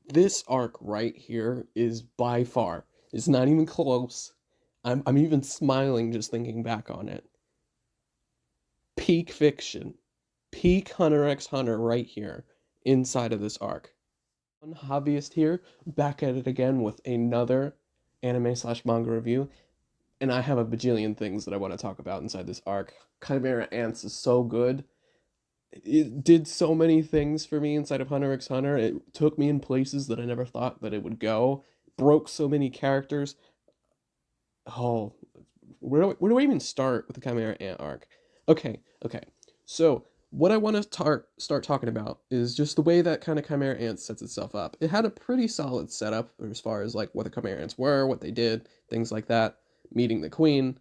This arc right here is by far, it's not even close. I'm even smiling just thinking back on it. Peak fiction. Peak Hunter x Hunter right here inside of this arc. One hobbyist here, back at it again with another anime slash manga review, and I have a bajillion things that I want to talk about inside this arc. Chimera Ants is so good. It did so many things for me inside of Hunter x Hunter. It took me in places that I never thought that it would go. Broke so many characters. Oh, where do I even start with the Chimera Ant arc? Okay. So what I want to start talking about is just the way that kind of Chimera Ant sets itself up. It had a pretty solid setup as far as like what the Chimera Ants were, what they did, things like that, meeting the Queen,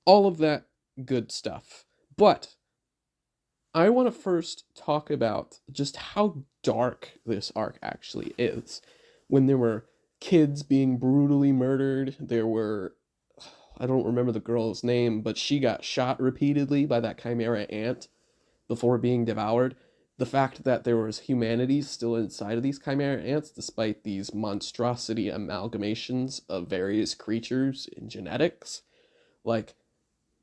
all of that good stuff. But I want to first talk about just how dark this arc actually is. When there were kids being brutally murdered, there were, I don't remember the girl's name, but she got shot repeatedly by that chimera ant before being devoured. The fact that there was humanity still inside of these chimera ants, despite these monstrosity amalgamations of various creatures and genetics, like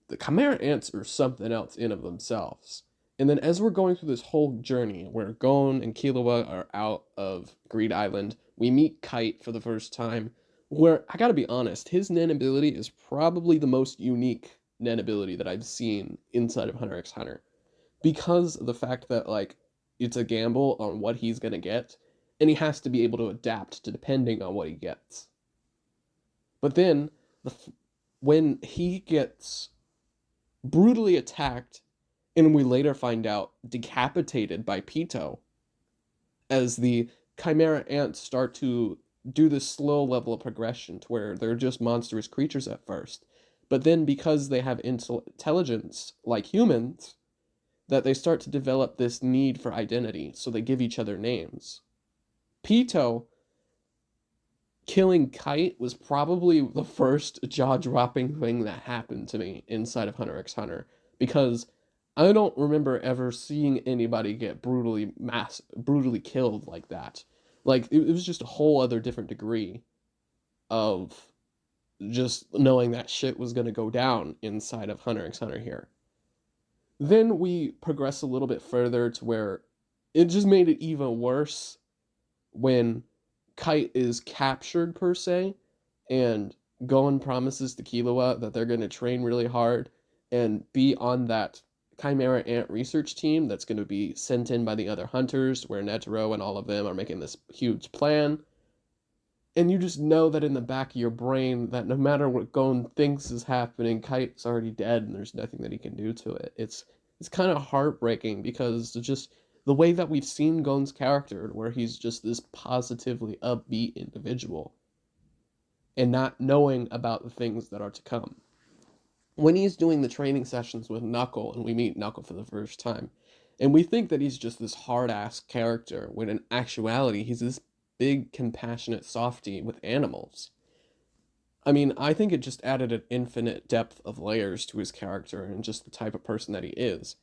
the chimera ants are something else in of themselves. And then as we're going through this whole journey, where Gon and Killua are out of Greed Island, we meet Kite for the first time. Where I gotta be honest, his Nen ability is probably the most unique Nen ability that I've seen inside of Hunter x Hunter, because of the fact that like it's a gamble on what he's gonna get, and he has to be able to adapt to depending on what he gets. But then, the, when he gets brutally attacked, and we later find out decapitated by Pito, as the Chimera ants start to do this slow level of progression to where they're just monstrous creatures at first. But then, because they have intelligence like humans, that they start to develop this need for identity, so they give each other names. Pito killing Kite was probably the first jaw-dropping thing that happened to me inside of Hunter x Hunter, because I don't remember ever seeing anybody get brutally killed like that. Like it was just a whole other different degree of just knowing that shit was gonna go down inside of Hunter x Hunter here. Then we progress a little bit further to where it just made it even worse when Kite is captured per se, and Gon promises to Killua that they're going to train really hard and be on that Chimera Ant research team that's going to be sent in by the other hunters, where Netero and all of them are making this huge plan. And you just know that in the back of your brain that no matter what Gon thinks is happening, Kite's already dead and there's nothing that he can do to it. It's kind of heartbreaking, because it's just the way that we've seen Gon's character, where he's just this positively upbeat individual and not knowing about the things that are to come. When he's doing the training sessions with Knuckle, and we meet Knuckle for the first time, and we think that he's just this hard ass character, when in actuality he's this big, compassionate softy with animals. I mean, I think it just added an infinite depth of layers to his character and just the type of person that he is.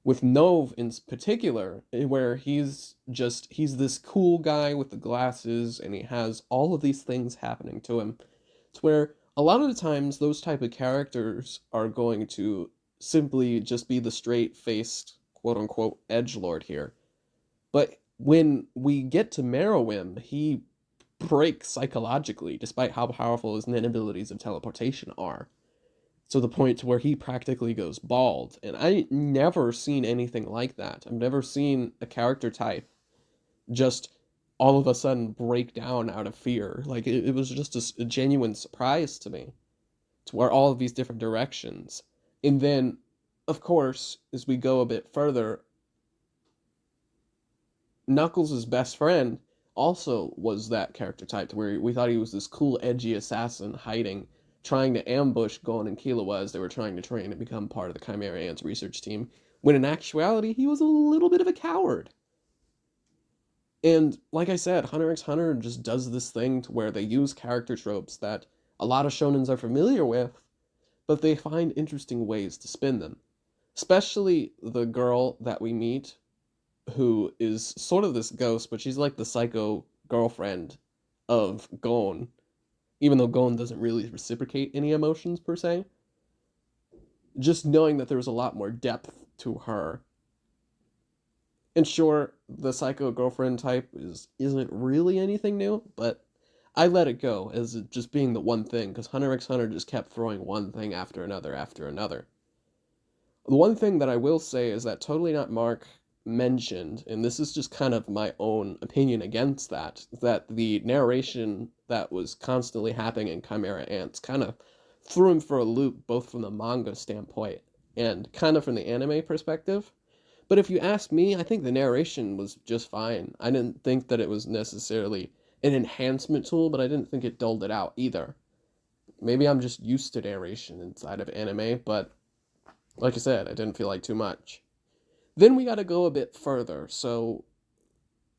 With Nove in particular, where he's this cool guy with the glasses, and he has all of these things happening to him. It's where a lot of the times those type of characters are going to simply just be the straight faced quote unquote edge lord here. But when we get to Meruem, he breaks psychologically, despite how powerful his abilities of teleportation are, to the point to where he practically goes bald. And I never seen anything like that. I've never seen a character type just all of a sudden break down out of fear. Like it was just a genuine surprise to me, to where all of these different directions. And then, of course, as we go a bit further, Knuckles' best friend also was that character type, to where we thought he was this cool, edgy assassin hiding, trying to ambush Gon and Killua as they were trying to train and become part of the Chimera Ants research team, when in actuality, he was a little bit of a coward. And like I said, Hunter x Hunter just does this thing to where they use character tropes that a lot of shonens are familiar with, but they find interesting ways to spin them. Especially the girl that we meet, who is sort of this ghost, but she's like the psycho girlfriend of Gon, even though Gon doesn't really reciprocate any emotions per se, just knowing that there was a lot more depth to her. And sure, the psycho girlfriend type isn't really anything new, but I let it go as it just being the one thing, because Hunter x Hunter just kept throwing one thing after another after another. The one thing that I will say is that Totally Not Mark mentioned, and this is just kind of my own opinion against that, that the narration that was constantly happening in Chimera Ants kind of threw him for a loop, both from the manga standpoint and kind of from the anime perspective. But if you ask me, I think the narration was just fine. I didn't think that it was necessarily an enhancement tool, but I didn't think it dulled it out either. Maybe I'm just used to narration inside of anime, but like I said, I didn't feel like too much. Then we gotta go a bit further. So,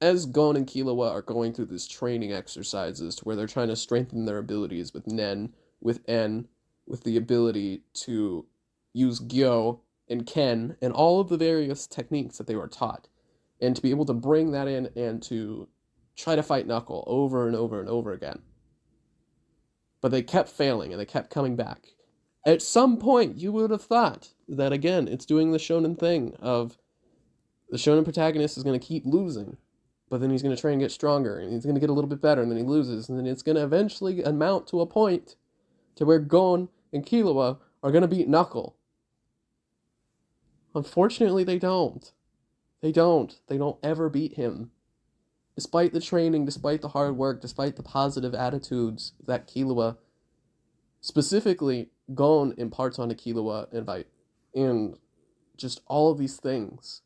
as Gon and Killua are going through this training exercises to where they're trying to strengthen their abilities with Nen, with En, with the ability to use Gyo and Ken, and all of the various techniques that they were taught, and to be able to bring that in and to try to fight Knuckle over and over and over again. But they kept failing and they kept coming back. At some point, you would have thought that, again, it's doing the shonen thing of the shonen protagonist is going to keep losing, but then he's going to try and get stronger, and he's going to get a little bit better, and then he loses, and then it's going to eventually amount to a point to where Gon and Killua are going to beat Knuckle. Unfortunately, they don't. They don't. They don't ever beat him. Despite the training, despite the hard work, despite the positive attitudes that Killua, specifically Gon, imparts onto Killua and just all of these things,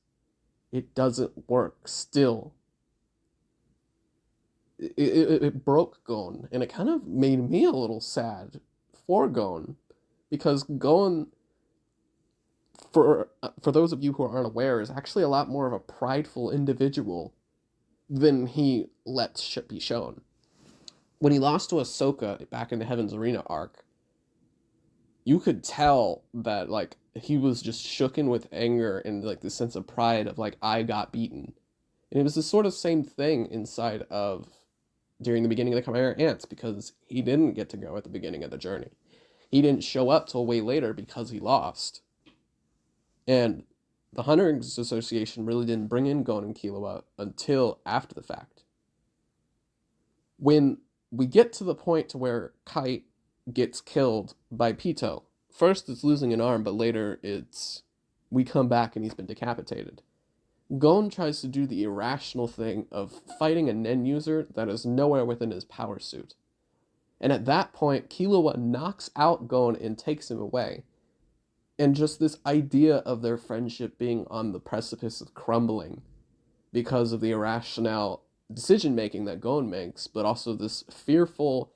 it doesn't work still. It broke Gon, and it kind of made me a little sad for Gon, because Gon, for those of you who aren't aware, is actually a lot more of a prideful individual than he lets be shown. When he lost to Ahsoka back in the Heaven's Arena arc, you could tell that, like, he was just shooken with anger and, like, this sense of pride of, like, I got beaten. And it was the sort of same thing inside of during the beginning of the Chimera Ants, because he didn't get to go at the beginning of the journey. He didn't show up till way later because he lost. And the Hunters Association really didn't bring in Gon and Killua until after the fact. When we get to the point to where Kite gets killed by Pito, first it's losing an arm, but later it's we come back and he's been decapitated. Gon tries to do the irrational thing of fighting a Nen user that is nowhere within his power suit. And at that point, Killua knocks out Gon and takes him away. And just this idea of their friendship being on the precipice of crumbling because of the irrational decision-making that Gon makes, but also this fearful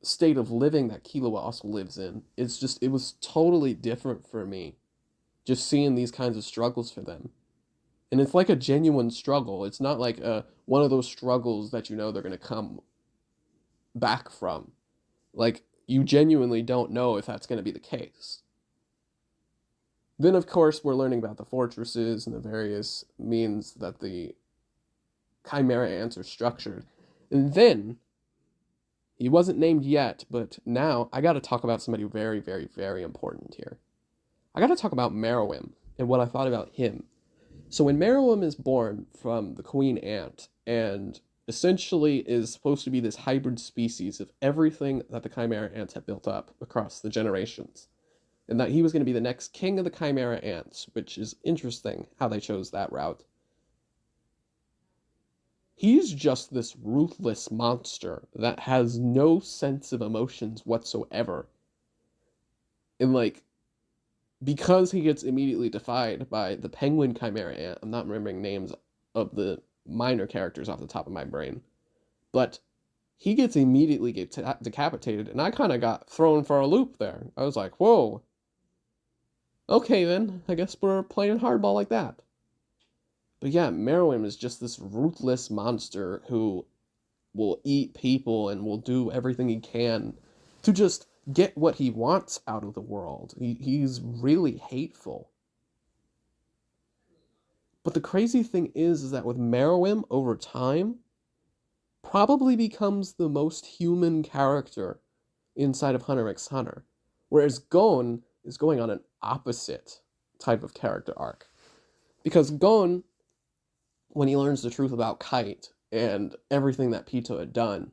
state of living that Killua also lives in. It was totally different for me, just seeing these kinds of struggles for them. And it's like a genuine struggle. It's not like one of those struggles that you know they're going to come back from. Like, you genuinely don't know if that's going to be the case. Then, of course, we're learning about the fortresses and the various means that the Chimera Ants are structured. And then, he wasn't named yet, but now I got to talk about somebody very, very, very important here. I got to talk about Meruem and what I thought about him. So when Meruem is born from the Queen Ant and essentially is supposed to be this hybrid species of everything that the Chimera Ants have built up across the generations, and that he was going to be the next king of the Chimera Ants, which is interesting how they chose that route. He's just this ruthless monster that has no sense of emotions whatsoever. And, like, because he gets immediately defied by the Penguin Chimera Ant, I'm not remembering names of the minor characters off the top of my brain, but he gets immediately decapitated, and I kind of got thrown for a loop there. I was like, whoa, okay then, I guess we're playing hardball like that. But yeah, Meruem is just this ruthless monster who will eat people and will do everything he can to just get what he wants out of the world. He's really hateful. But the crazy thing is that with Meruem, over time, probably becomes the most human character inside of Hunter x Hunter. Whereas Gon is going on an opposite type of character arc. Because Gon, when he learns the truth about Kite and everything that Pito had done,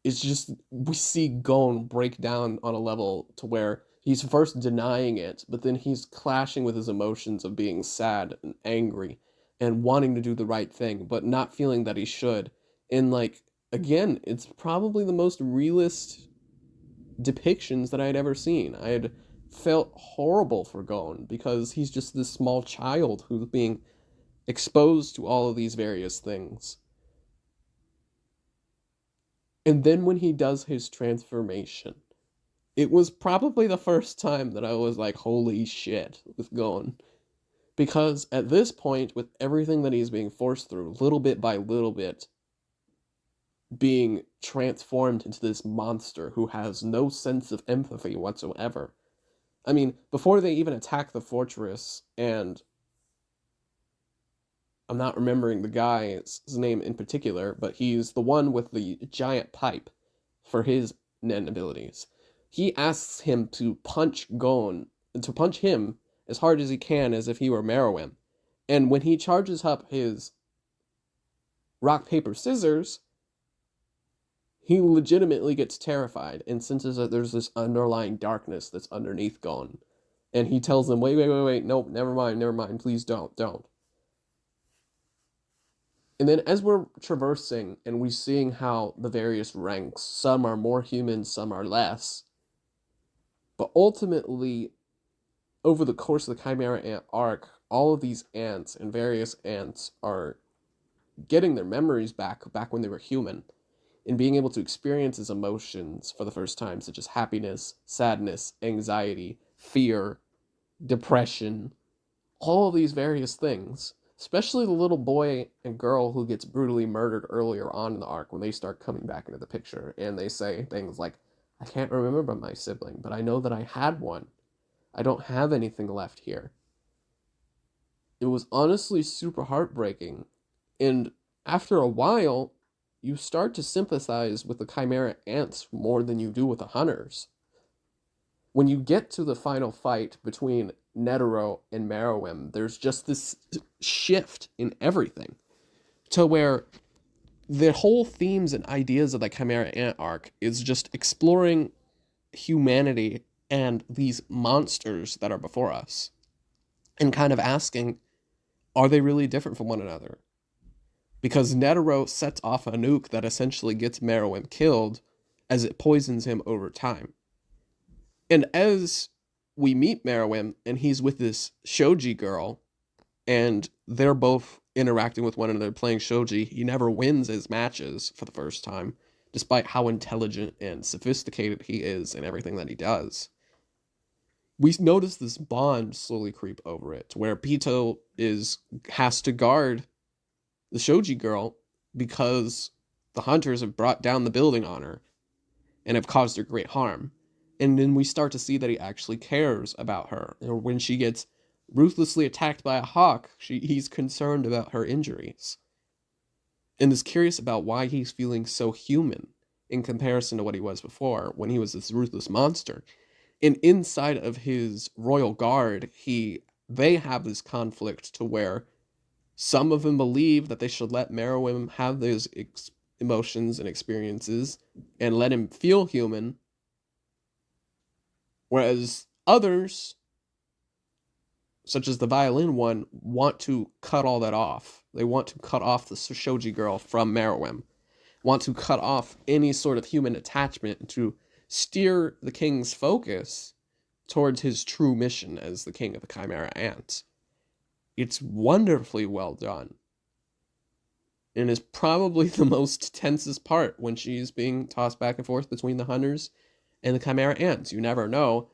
it's just, we see Gon break down on a level to where he's first denying it, but then he's clashing with his emotions of being sad and angry and wanting to do the right thing, but not feeling that he should. And like, again, it's probably the most realist depictions that I had ever seen. I had felt horrible for Gon because he's just this small child who's being exposed to all of these various things. And then when he does his transformation, it was probably the first time that I was like, holy shit, with Gon. Because at this point, with everything that he's being forced through, little bit by little bit, being transformed into this monster who has no sense of empathy whatsoever. I mean, before they even attack the fortress, and I'm not remembering the guy's name in particular, but he's the one with the giant pipe for his Nen abilities. He asks him to punch him as hard as he can as if he were Meruem. And when he charges up his rock, paper, scissors, he legitimately gets terrified and senses that there's this underlying darkness that's underneath Gon. And he tells them, wait, nope, never mind, please don't. And then as we're traversing and we're seeing how the various ranks, some are more human, some are less, but ultimately, over the course of the Chimera Ant arc, all of these ants and various ants are getting their memories back when they were human, and being able to experience his emotions for the first time, such as happiness, sadness, anxiety, fear, depression, all of these various things. Especially the little boy and girl who gets brutally murdered earlier on in the arc when they start coming back into the picture, and they say things like, I can't remember my sibling, but I know that I had one. I don't have anything left here. It was honestly super heartbreaking, and after a while, you start to sympathize with the Chimera ants more than you do with the hunters. When you get to the final fight between Netero and Meruem, there's just this shift in everything to where the whole themes and ideas of the Chimera Ant arc is just exploring humanity and these monsters that are before us and kind of asking, are they really different from one another? Because Netero sets off a nuke that essentially gets Meruem killed as it poisons him over time. And as we meet Meruem and he's with this Shoji girl, and they're both interacting with one another playing shogi, he never wins his matches for the first time, despite how intelligent and sophisticated he is in everything that he does. We notice this bond slowly creep over it, where Pito has to guard the shogi girl because the hunters have brought down the building on her and have caused her great harm. And then we start to see that he actually cares about her. Or when she gets ruthlessly attacked by a hawk, he's concerned about her injuries. And is curious about why he's feeling so human in comparison to what he was before, when he was this ruthless monster. And inside of his royal guard, they have this conflict to where some of them believe that they should let Meruem have those emotions and experiences and let him feel human, whereas others, such as the violin one, want to cut all that off. They want to cut off the shogi girl from Meruem, want to cut off any sort of human attachment to steer the king's focus towards his true mission as the king of the Chimera Ants. It's wonderfully well done. And is probably the most tensest part when she's being tossed back and forth between the hunters and the Chimera Ants. You never know,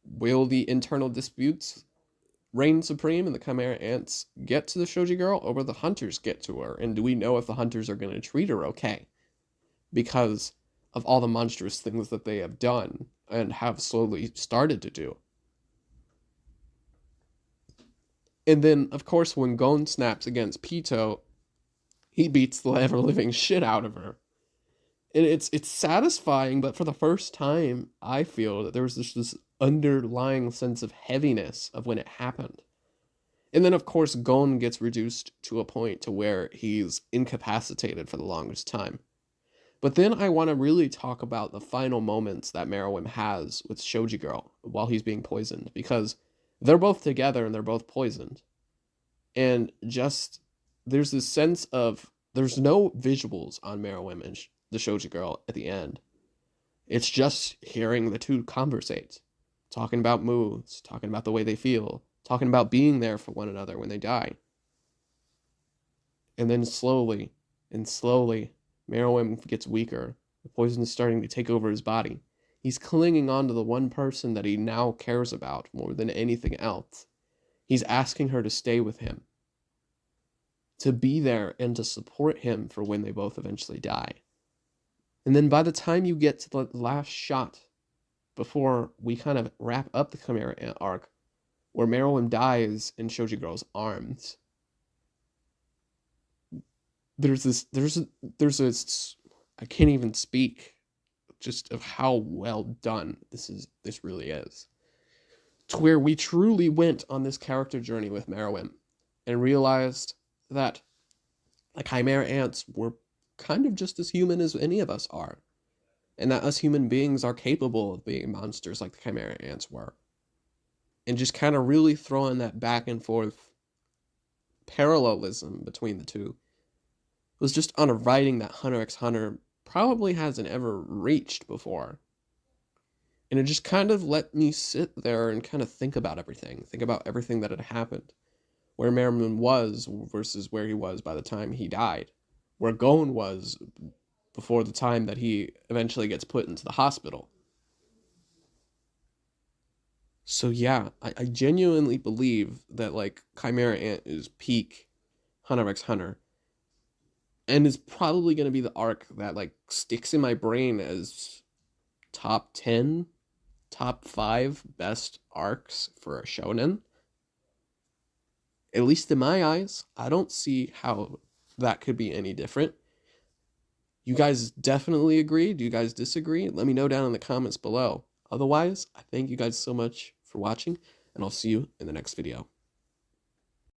will the internal disputes reign supreme and the Chimera Ants get to the shogi girl, or will the hunters get to her? And do we know if the hunters are going to treat her okay? Because of all the monstrous things that they have done and have slowly started to do. And then, of course, when Gon snaps against Pito, he beats the ever living shit out of her. And it's satisfying, but for the first time, I feel that there was this underlying sense of heaviness of when it happened. And then, of course, Gon gets reduced to a point to where he's incapacitated for the longest time. But then I want to really talk about the final moments that Meruem has with Shoji Girl while he's being poisoned, because they're both together and they're both poisoned. And just there's this sense of there's no visuals on Meruem and the Shoji Girl at the end. It's just hearing the two conversate, talking about moods, talking about the way they feel, talking about being there for one another when they die. And then slowly and slowly, Meruem gets weaker. The poison is starting to take over his body. He's clinging on to the one person that he now cares about more than anything else. He's asking her to stay with him, to be there and to support him for when they both eventually die. And then by the time you get to the last shot, before we kind of wrap up the Chimera arc, where Meruem dies in Shoji Girl's arms, there's this I can't even speak just of how well done this really is. To where we truly went on this character journey with Meruem and realized that the Chimera ants were kind of just as human as any of us are, and that us human beings are capable of being monsters like the Chimera ants were. And just kind of really throwing that back and forth parallelism between the two was just on a writing that Hunter x Hunter probably hasn't ever reached before. And it just kind of let me sit there and kind of think about everything that had happened. Where Merriman was versus where he was by the time he died. Where Gon was before the time that he eventually gets put into the hospital. So yeah, I genuinely believe that like Chimera Ant is peak Hunter x Hunter. And is probably going to be the arc that like sticks in my brain as top 10, top 5 best arcs for a shonen. At least in my eyes, I don't see how that could be any different. You guys definitely agree? Do you guys disagree? Let me know down in the comments below. Otherwise, I thank you guys so much for watching, and I'll see you in the next video.